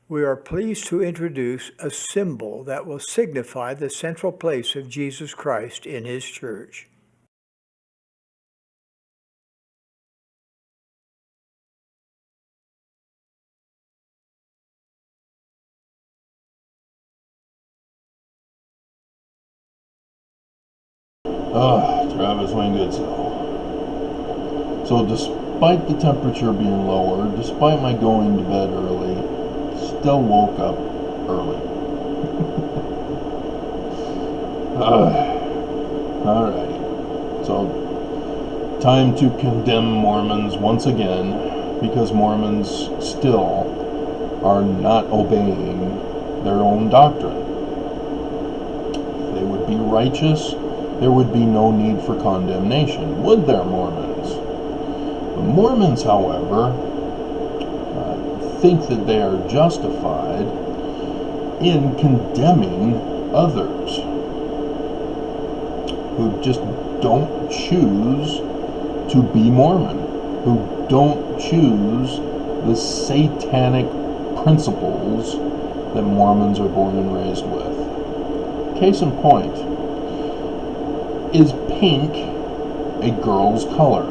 we are pleased to introduce a symbol that will signify the central place of Jesus Christ in His church. Travis Wingoodsell. So despite the temperature being lower, despite my going to bed early, still woke up early. Alrighty. So, time to condemn Mormons once again, because Mormons still are not obeying their own doctrine. If they would be righteous, there would be no need for condemnation, would there, Mormons? The Mormons, however, think that they are justified in condemning others who just don't choose to be Mormon, who don't choose the satanic principles that Mormons are born and raised with. Case in point, is pink a girl's color?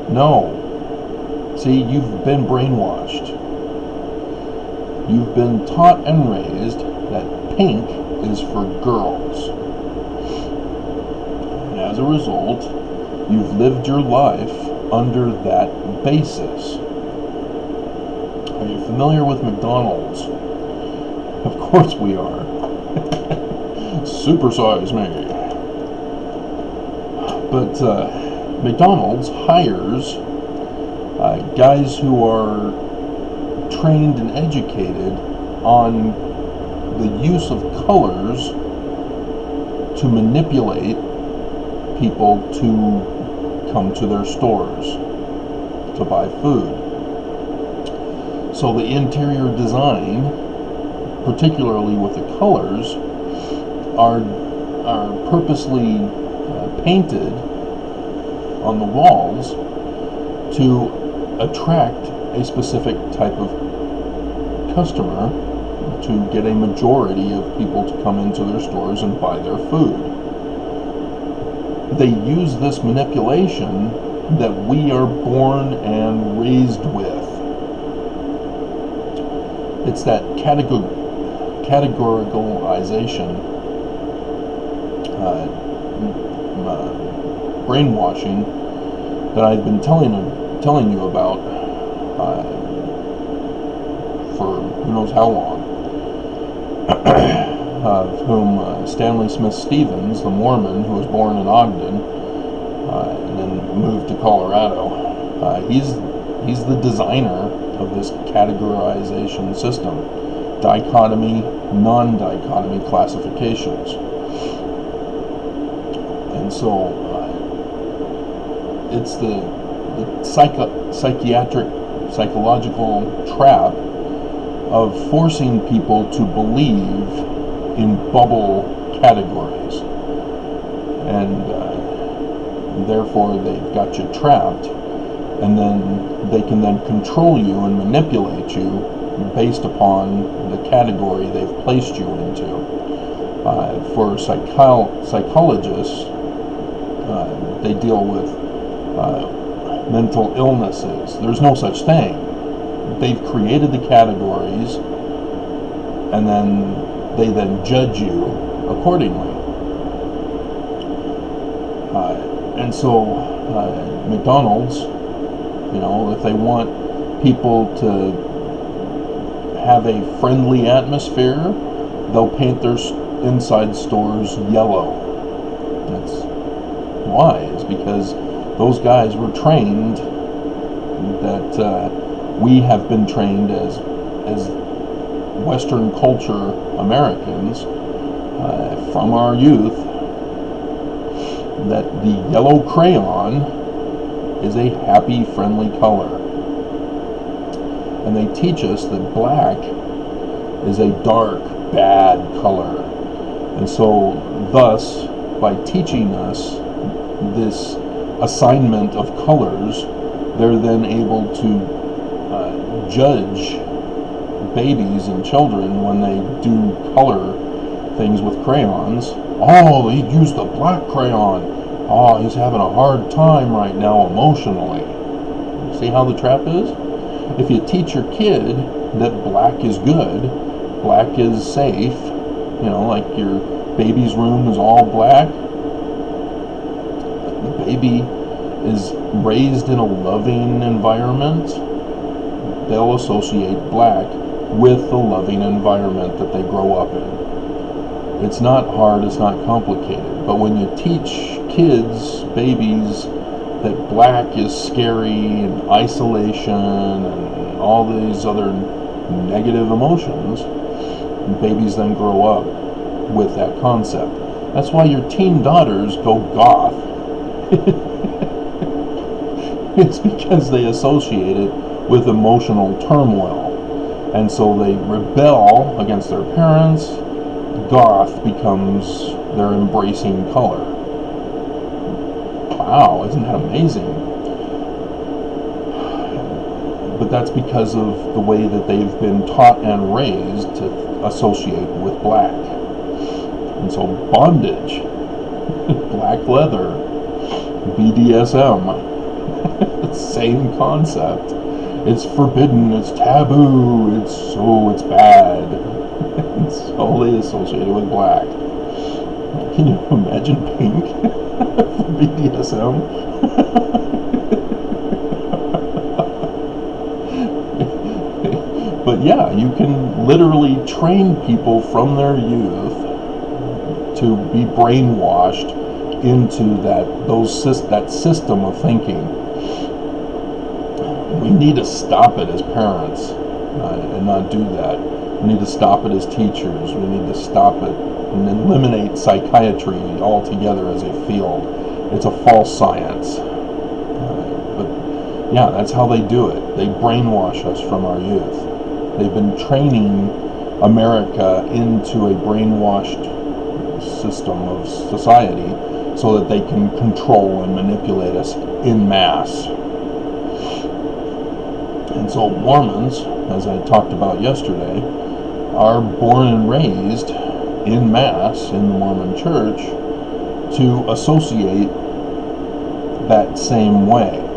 No. See, you've been brainwashed. You've been taught and raised that pink is for girls. And as a result, you've lived your life under that basis. Are you familiar with McDonald's? Of course we are. Supersize me. But McDonald's hires guys who are trained and educated on the use of colors to manipulate people to come to their stores to buy food. So the interior design, particularly with the colors, are purposely painted on the walls to attract a specific type of customer, to get a majority of people to come into their stores and buy their food. They use this manipulation that we are born and raised with. It's that categoricalization, brainwashing that I've been telling you about for who knows how long, of whom Stanley Smith Stevens, the Mormon who was born in Ogden and then moved to Colorado, he's the designer of this categorization system, dichotomy, non-dichotomy classifications. And so it's the psychological trap of forcing people to believe in bubble categories, and therefore they've got you trapped, and then they can then control you and manipulate you based upon the category they've placed you into. For psychologists, they deal with mental illnesses. There's no such thing. They've created the categories, and then they then judge you accordingly. And so McDonald's, if they want people to have a friendly atmosphere, they'll paint their inside stores yellow. That's why, is because those guys were trained that we have been trained as Western culture Americans from our youth, that the yellow crayon is a happy, friendly color. And they teach us that black is a dark, bad color. And so, thus, by teaching us this assignment of colors, they're then able to judge babies and children when they do color things with crayons. Oh, he used the black crayon. Oh, he's having a hard time right now emotionally. See how the trap is? If you teach your kid that black is good, black is safe, like your baby's room is all black, the baby is raised in a loving environment, they'll associate black with the loving environment that they grow up in. It's not hard, it's not complicated, but when you teach kids, babies, that black is scary and isolation and all these other negative emotions, babies then grow up with that concept. That's why your teen daughters go goth. It's because they associate it with emotional turmoil. And so they rebel against their parents. Goth becomes their embracing color. Wow, isn't that amazing? But that's because of the way that they've been taught and raised to associate with black. And so bondage, black leather, BDSM, same concept. It's forbidden, it's taboo, it's bad. It's all they associate with black. Can you imagine pink for BDSM? But yeah, you can literally train people from their youth to be brainwashed into that system of thinking. We need to stop it as parents and not do that. We need to stop it as teachers. We need to stop it and eliminate psychiatry altogether as a field. It's a false science. But yeah, that's how they do it. They brainwash us from our youth. They've been training America into a brainwashed system of society so that they can control and manipulate us in mass. And so Mormons, as I talked about yesterday, are born and raised in mass in the Mormon Church to associate that same way.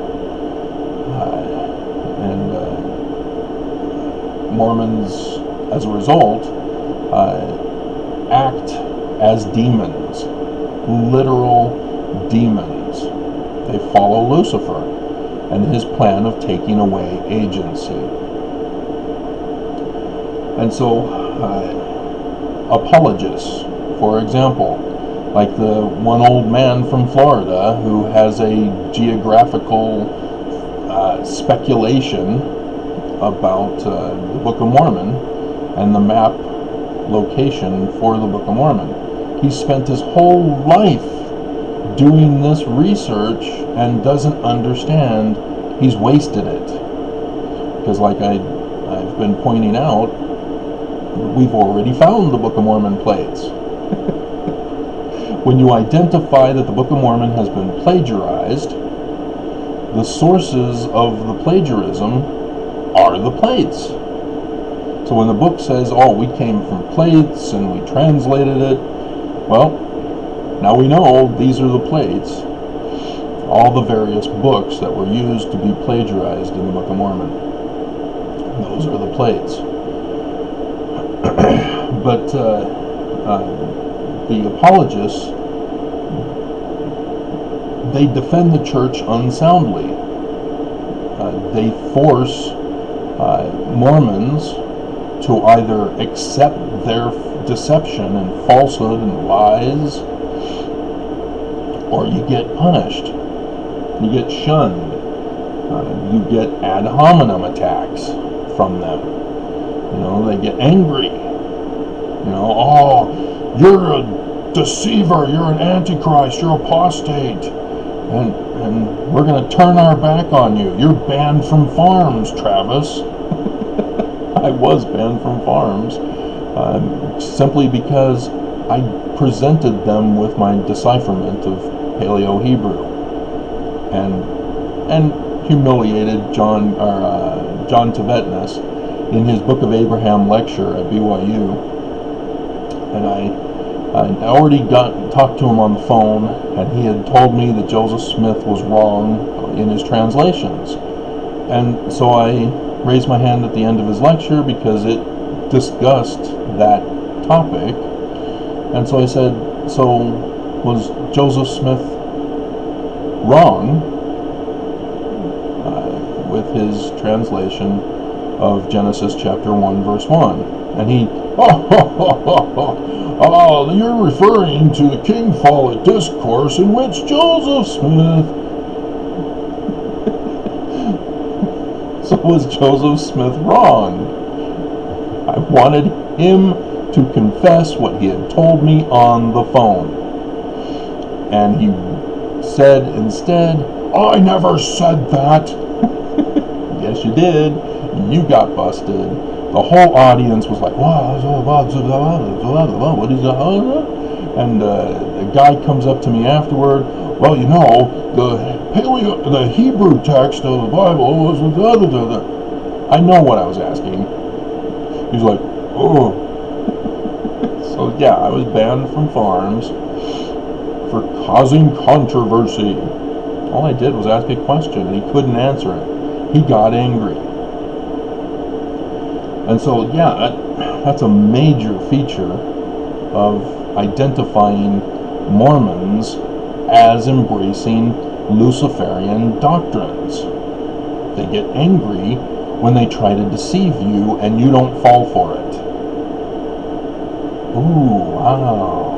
Mormons, as a result, act as demons, literal demons. They follow Lucifer and his plan of taking away agency. And so, apologists, for example, like the one old man from Florida who has a geographical speculation about the Book of Mormon and the map location for the Book of Mormon. He spent his whole life doing this research and doesn't understand he's wasted it. Because like I've been pointing out, we've already found the Book of Mormon plates. When you identify that the Book of Mormon has been plagiarized, the sources of the plagiarism are the plates. So when the book says, oh, we came from plates and we translated it, well, now we know these are the plates. All the various books that were used to be plagiarized in the Book of Mormon. Those are the plates. But the apologists, they defend the church unsoundly. They force Mormons to either accept their deception and falsehood and lies, or you get punished. You get shunned. You get ad hominem attacks from them. They get angry. Oh, you're a deceiver, you're an antichrist, you're apostate, and we're going to turn our back on you. You're banned from farms, Travis. I was banned from farms simply because I presented them with my decipherment of Paleo-Hebrew. And humiliated John Tibetness in his Book of Abraham lecture at BYU, and I already talked to him on the phone, and he had told me that Joseph Smith was wrong in his translations. And so I raised my hand at the end of his lecture because it discussed that topic. And so I said, so was Joseph Smith wrong with his translation of Genesis chapter 1 verse 1? And he, you're referring to the King Follett discourse in which Joseph Smith. So was Joseph Smith wrong? I wanted him to confess what he had told me on the phone. And he said instead, I never said that. Yes, you did. You got busted. The whole audience was like, what is that? And a guy comes up to me afterward, well, you know, the Hebrew text of the Bible was I know what I was asking. He's like, oh. So yeah, I was banned from farms for causing controversy. All I did was ask a question, and he couldn't answer it. He got angry. And so, yeah, that's a major feature of identifying Mormons as embracing Luciferian doctrines. They get angry when they try to deceive you and you don't fall for it. Ooh, wow.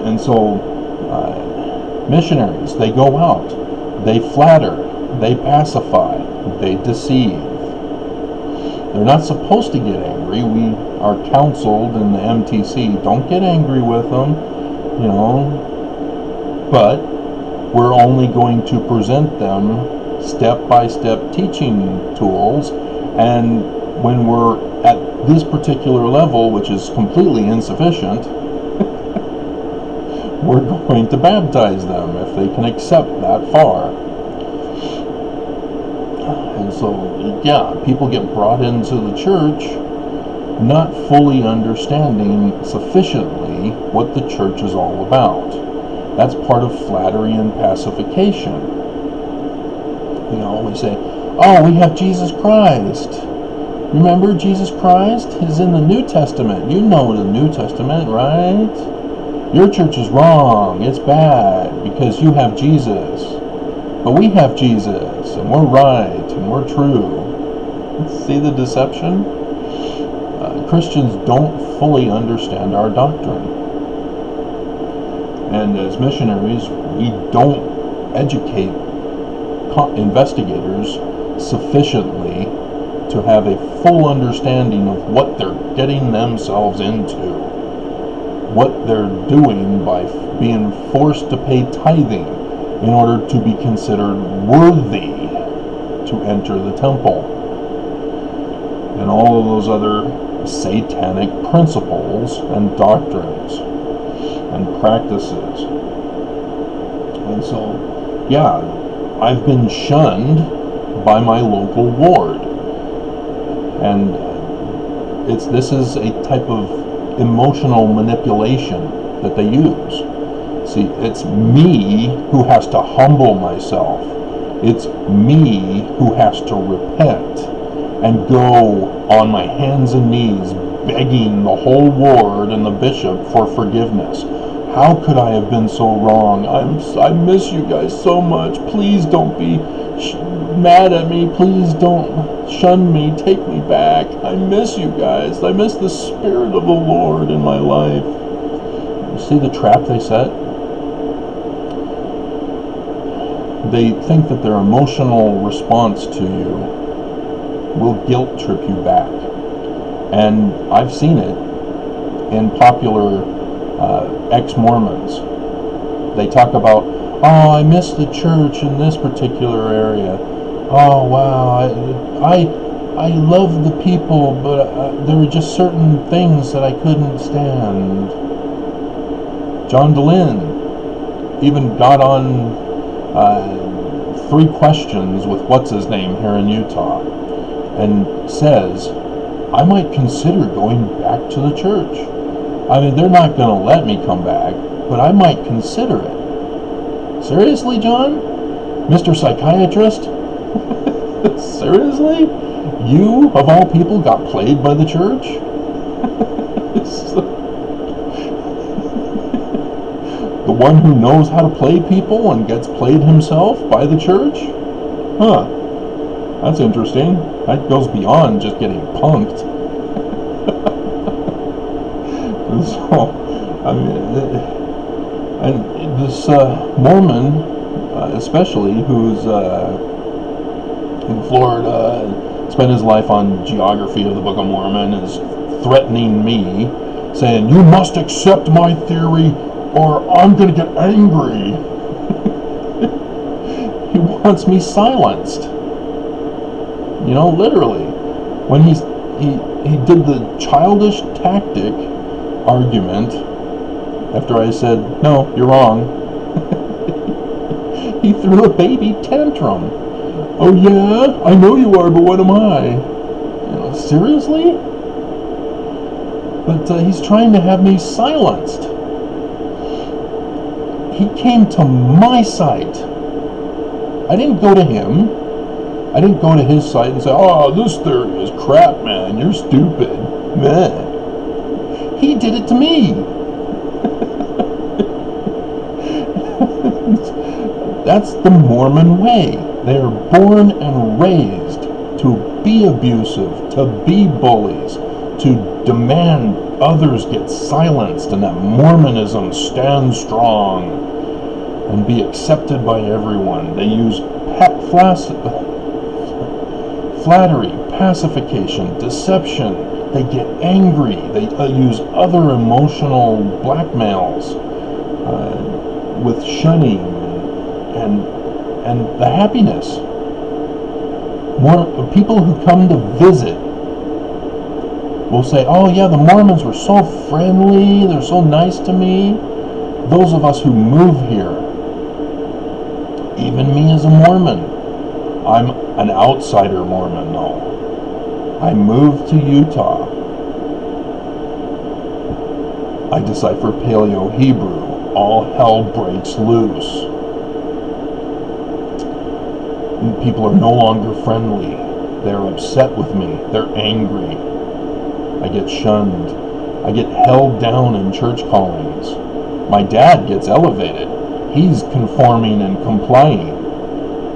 And so, missionaries, they go out, they flatter, they pacify, they deceive. They're not supposed to get angry. We are counseled in the MTC, don't get angry with them, you know, but we're only going to present them step-by-step teaching tools, and when we're at this particular level, which is completely insufficient, we're going to baptize them if they can accept that far. And so, yeah, people get brought into the church not fully understanding sufficiently what the church is all about. That's part of flattery and pacification. You know, we say, oh, we have Jesus Christ. Remember, Jesus Christ is in the New Testament. You know the New Testament, right? Your church is wrong. It's bad because you have Jesus. But we have Jesus, and we're right, and we're true. See the deception? Christians don't fully understand our doctrine. And as missionaries, we don't educate investigators sufficiently to have a full understanding of what they're getting themselves into, what they're doing by being forced to pay tithing in order to be considered worthy to enter the temple, and all of those other satanic principles and doctrines and practices. And so, yeah, I've been shunned by my local ward, and this is a type of emotional manipulation that they use. See, it's me who has to humble myself. It's me who has to repent and go on my hands and knees begging the whole ward and the bishop for forgiveness. How could I have been so wrong? I miss you guys so much. Please don't be mad at me. Please don't shun me. Take me back. I miss you guys. I miss the Spirit of the Lord in my life. You see the trap they set? They think that their emotional response to you will guilt trip you back. And I've seen it in popular ex-Mormons. They talk about, oh, I miss the church in this particular area. Oh, wow, I love the people, but there were just certain things that I couldn't stand. John DeLynn even got on 3 questions with what's his name here in Utah, and says, I might consider going back to the church. I mean, they're not going to let me come back, but I might consider it. Seriously, John? Mr. Psychiatrist? Seriously? You, of all people, got played by the church? The one who knows how to play people and gets played himself by the church? Huh. That's interesting. That goes beyond just getting punked. So, I mean, and this Mormon, especially, who's in Florida, spent his life on geography of the Book of Mormon, is threatening me, saying, you must accept my theory or I'm going to get angry. He wants me silenced. You know, literally. When he did the childish tactic argument after I said, no, you're wrong, he threw a baby tantrum. Oh yeah, I know you are, but what am I? You know, seriously? But he's trying to have me silenced. He came to my site. I didn't go to him. I didn't go to his site and say, oh, this theory is crap, man. You're stupid. Man. He did it to me. That's the Mormon way. They are born and raised to be abusive, to be bullies, to demand others get silenced and that Mormonism stands strong and be accepted by everyone. They use flattery, pacification, deception. They get angry. They use other emotional blackmails with shunning and the happiness. More people who come to visit will say, oh yeah, the Mormons were so friendly, they're so nice to me. Those of us who move here, even me as a Mormon, I'm an outsider Mormon though. I moved to Utah. I decipher Paleo-Hebrew. All hell breaks loose. People are no longer friendly. They're upset with me. They're angry. I get shunned. I get held down in church callings. My dad gets elevated. He's conforming and complying.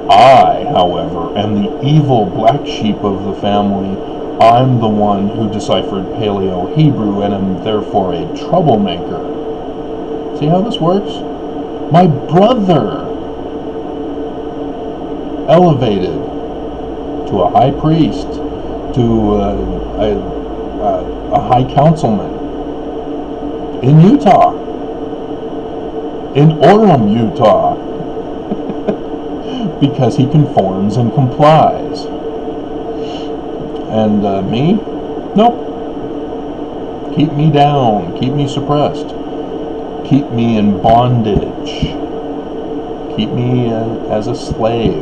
I, however, am the evil black sheep of the family. I'm the one who deciphered Paleo-Hebrew and am therefore a troublemaker. See how this works? My brother elevated to a high priest, to a high councilman in Utah, in Orem, Utah, because he conforms and complies. And me? Nope. Keep me down, keep me suppressed, keep me in bondage, keep me as a slave,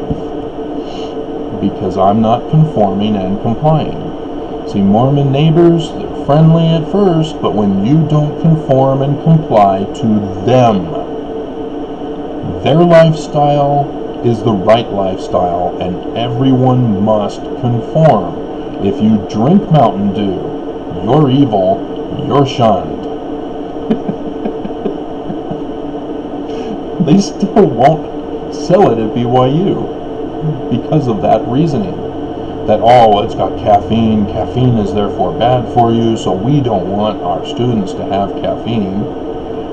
because I'm not conforming and complying. See, Mormon neighbors, they're friendly at first, but when you don't conform and comply to them, their lifestyle is the right lifestyle, and everyone must conform. If you drink Mountain Dew, you're evil, you're shunned. They still won't sell it at BYU because of that reasoning. That, oh, it's got caffeine. Caffeine is therefore bad for you, so we don't want our students to have caffeine,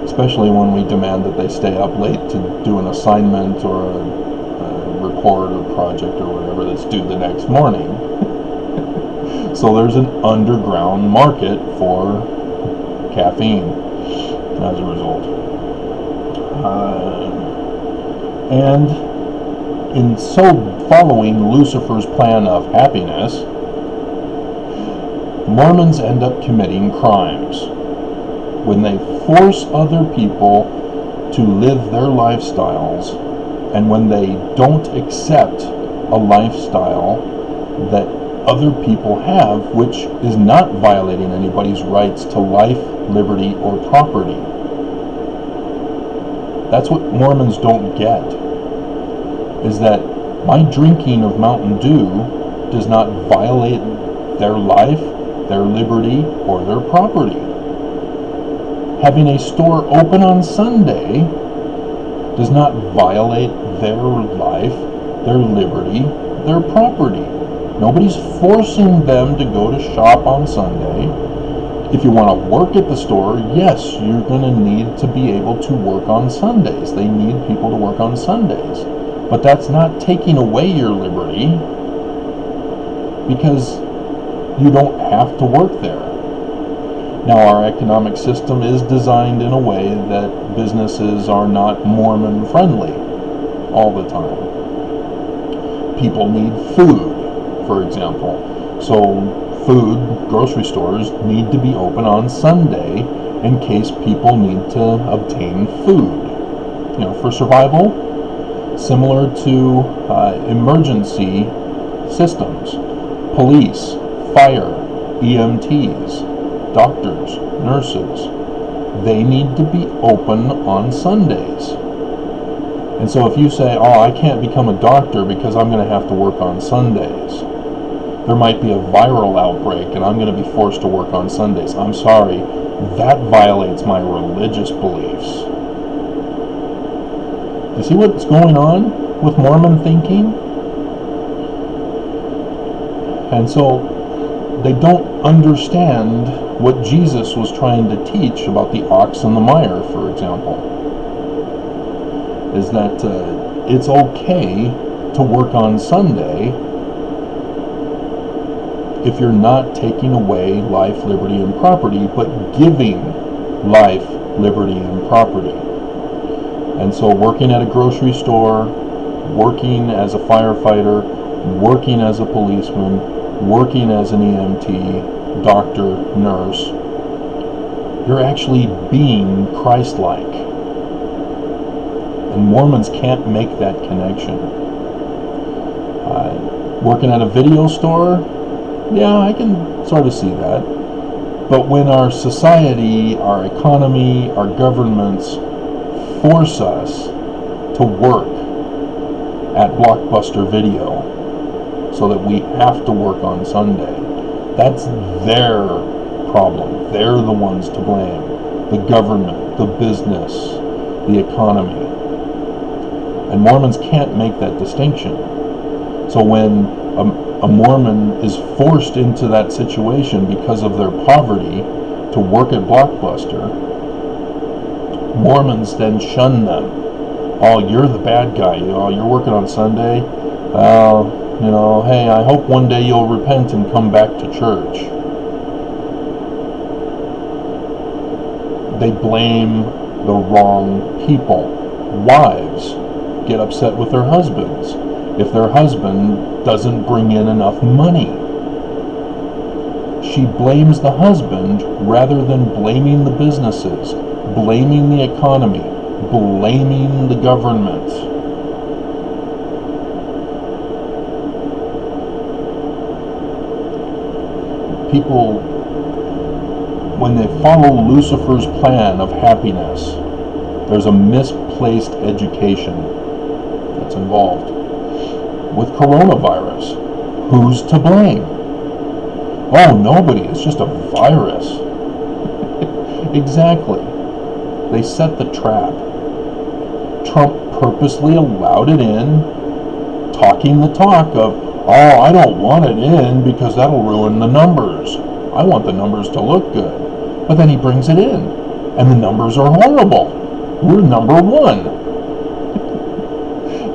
especially when we demand that they stay up late to do an assignment or a report or project or whatever that's due the next morning. So there's an underground market for caffeine as a result. And in so following Lucifer's plan of happiness, Mormons end up committing crimes when they force other people to live their lifestyles And when they don't accept a lifestyle that other people have, which is not violating anybody's rights to life, liberty, or property. That's what Mormons don't get, is that my drinking of Mountain Dew does not violate their life, their liberty, or their property. Having a store open on Sunday does not violate their life, their liberty, their property. Nobody's forcing them to go to shop on Sunday. If you want to work at the store, yes, you're going to need to be able to work on Sundays. They need people to work on Sundays. But that's not taking away your liberty, because you don't have to work there. Now, our economic system is designed in a way that businesses are not Mormon friendly all the time. People need food, for example. So food, grocery stores need to be open on Sunday in case people need to obtain food. For survival, similar to emergency systems, police, fire, EMTs, doctors, nurses, they need to be open on Sundays. And so if you say, I can't become a doctor because I'm going to have to work on Sundays, there might be a viral outbreak and I'm going to be forced to work on Sundays. I'm sorry, that violates my religious beliefs. You see what's going on with Mormon thinking? And so they don't understand what Jesus was trying to teach about the ox and the mire, for example. Is that it's okay to work on Sunday if you're not taking away life, liberty, and property, but giving life, liberty, and property. And so working at a grocery store, working as a firefighter, working as a policeman, working as an EMT, doctor, nurse, you're actually being Christ-like. And Mormons can't make that connection. Working at a video store, yeah, I can sort of see that. But when our society, our economy, our governments force us to work at Blockbuster Video so that we have to work on Sunday, that's their problem. They're the ones to blame. The government, the business, the economy. And Mormons can't make that distinction. So when a Mormon is forced into that situation because of their poverty to work at Blockbuster, Mormons then shun them. Oh, you're the bad guy. You're working on Sunday. Hey, I hope one day you'll repent and come back to church. They blame the wrong people. Wives get upset with their husbands if their husband doesn't bring in enough money. She blames the husband rather than blaming the businesses, blaming the economy, blaming the government. People, when they follow Lucifer's plan of happiness, there's a misplaced education that's involved. With coronavirus, who's to blame? Oh, nobody, it's just a virus. Exactly. They set the trap. Trump purposely allowed it in, talking the talk of, I don't want it in because that'll ruin the numbers. I want the numbers to look good. But then he brings it in, and the numbers are horrible. We're number one.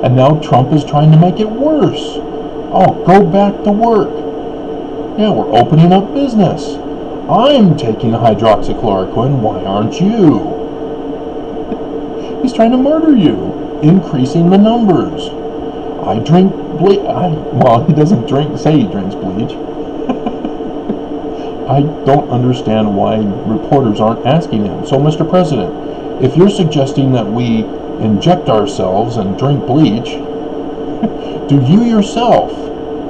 And now Trump is trying to make it worse. Oh, go back to work. Yeah, we're opening up business. I'm taking hydroxychloroquine. Why aren't you? He's trying to murder you, increasing the numbers. I drink bleach. Well, he doesn't say he drinks bleach. I don't understand why reporters aren't asking him. So, Mr. President, if you're suggesting that we inject ourselves and drink bleach, do you yourself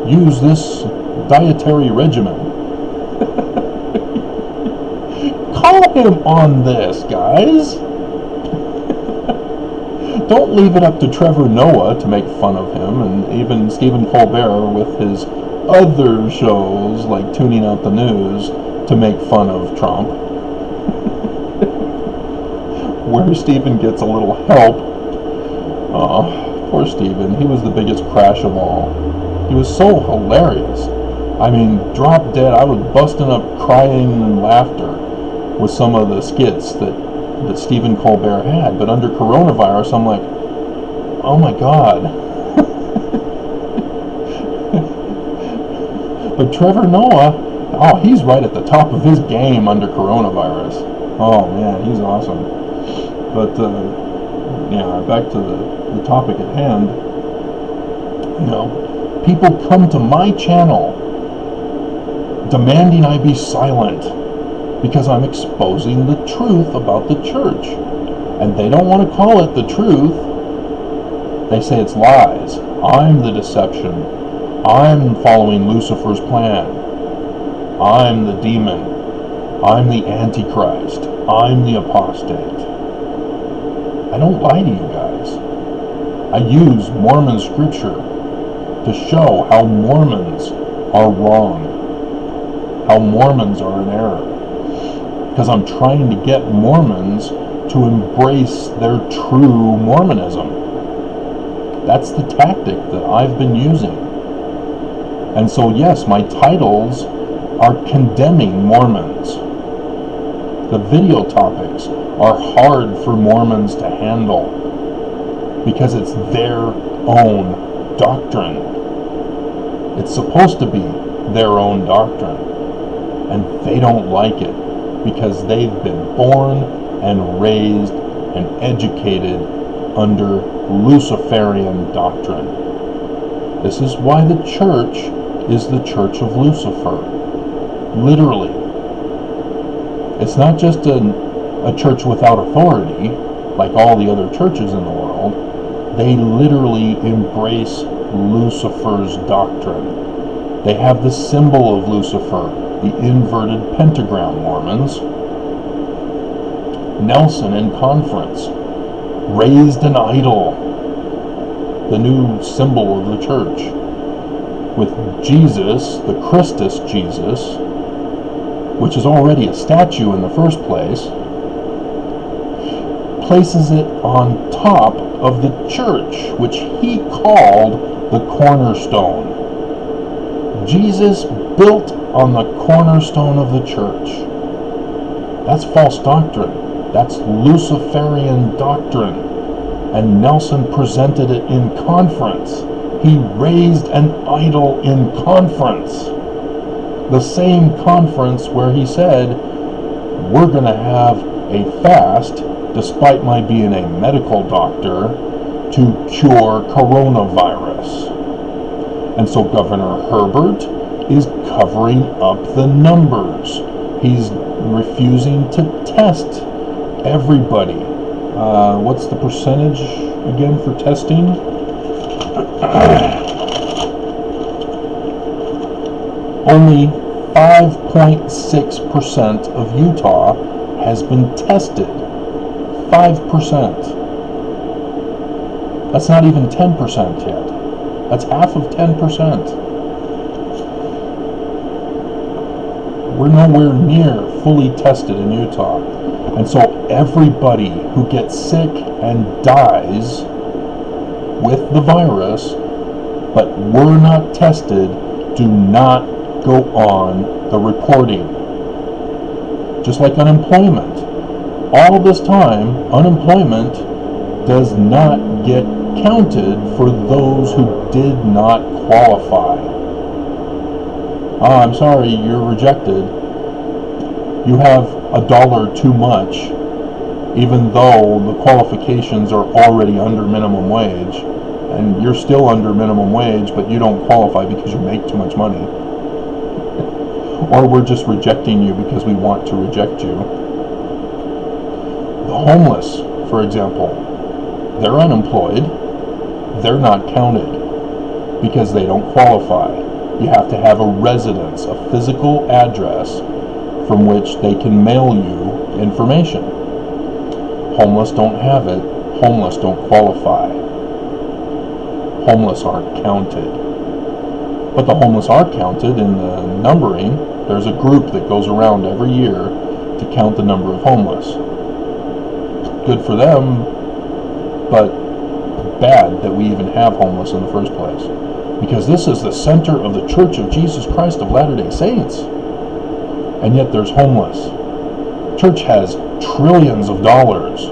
use this dietary regimen? Call him on this, guys. Don't leave it up to Trevor Noah to make fun of him, and even Stephen Colbert with his other shows like Tuning Out the News to make fun of Trump. Where Stephen gets a little help. Oh, poor Stephen. He was the biggest crash of all. He was so hilarious. I mean, drop dead. I was busting up crying and laughter with some of the skits that Stephen Colbert had. But under coronavirus, I'm like, oh my God. But Trevor Noah, oh, he's right at the top of his game under coronavirus. Oh man, he's awesome. But yeah, back to the topic at hand. You know, people come to my channel demanding I be silent because I'm exposing the truth about the church. And they don't want to call it the truth. They say it's lies. I'm the deception. I'm following Lucifer's plan. I'm the demon. I'm the Antichrist. I'm the apostate. I don't lie to you guys. I use Mormon scripture to show how Mormons are wrong, how Mormons are in error. Because I'm trying to get Mormons to embrace their true Mormonism. That's the tactic that I've been using. And so yes, my titles are condemning Mormons. The video topics are hard for Mormons to handle because it's their own doctrine. It's supposed to be their own doctrine, and they don't like it because they've been born and raised and educated under Luciferian doctrine. This is why the church is the Church of Lucifer. Literally. It's not just a church without authority, like all the other churches in the world. They literally embrace Lucifer's doctrine. They have the symbol of Lucifer, the inverted pentagram Mormons. Nelson in conference raised an idol, the new symbol of the church, with Jesus, the Christus Jesus, which is already a statue in the first place, places it on top of the church, which he called the cornerstone. Jesus built on the cornerstone of the church. That's false doctrine. That's Luciferian doctrine. And Nelson presented it in conference. He raised an idol in conference. The same conference where he said, we're going to have a fast, despite my being a medical doctor, to cure coronavirus. And so Governor Herbert is covering up the numbers. He's refusing to test everybody. What's the percentage again for testing? Only 5.6% of Utah has been tested. 5%. That's not even 10% yet. That's half of 10%. We're nowhere near fully tested in Utah. And so everybody who gets sick and dies with the virus, but were not tested, do not go on the reporting. Just like unemployment. All this time, unemployment does not get counted for those who did not qualify. I'm sorry, you're rejected. You have $1 too much, even though the qualifications are already under minimum wage, and you're still under minimum wage, but you don't qualify because you make too much money. Or we're just rejecting you because we want to reject you. The homeless, for example, they're unemployed. They're not counted because they don't qualify. You have to have a residence, a physical address from which they can mail you information. Homeless don't have it. Homeless don't qualify. Homeless aren't counted. But the homeless are counted in the numbering. There's a group that goes around every year to count the number of homeless. Good for them, but bad that we even have homeless in the first place. Because this is the center of the Church of Jesus Christ of Latter-day Saints. And yet there's homeless. Church has trillions of dollars,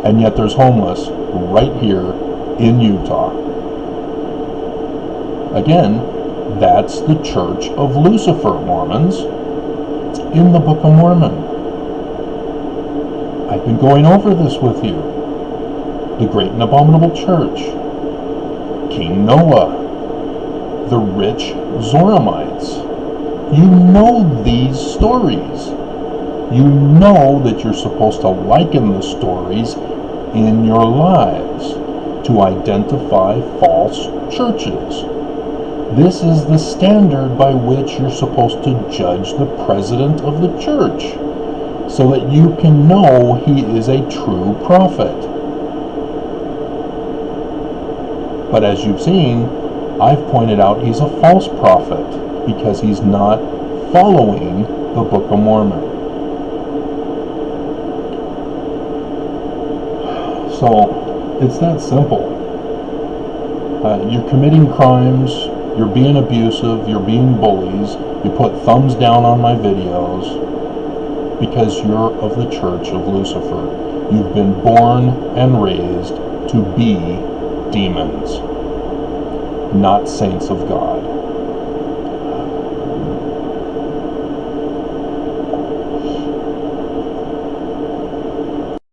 and yet there's homeless right here in Utah. Again, that's the Church of Lucifer, Mormons. It's in the Book of Mormon. I've been going over this with you. The Great and Abominable Church, King Noah, the rich Zoramites. You know these stories. You know that you're supposed to liken the stories in your lives to identify false churches. This is the standard by which you're supposed to judge the president of the church, so that you can know he is a true prophet. But as you've seen, I've pointed out he's a false prophet because he's not following the Book of Mormon. So, it's that simple. You're committing crimes, you're being abusive, you're being bullies, you put thumbs down on my videos because you're of the Church of Lucifer. You've been born and raised to be demons, not saints of God.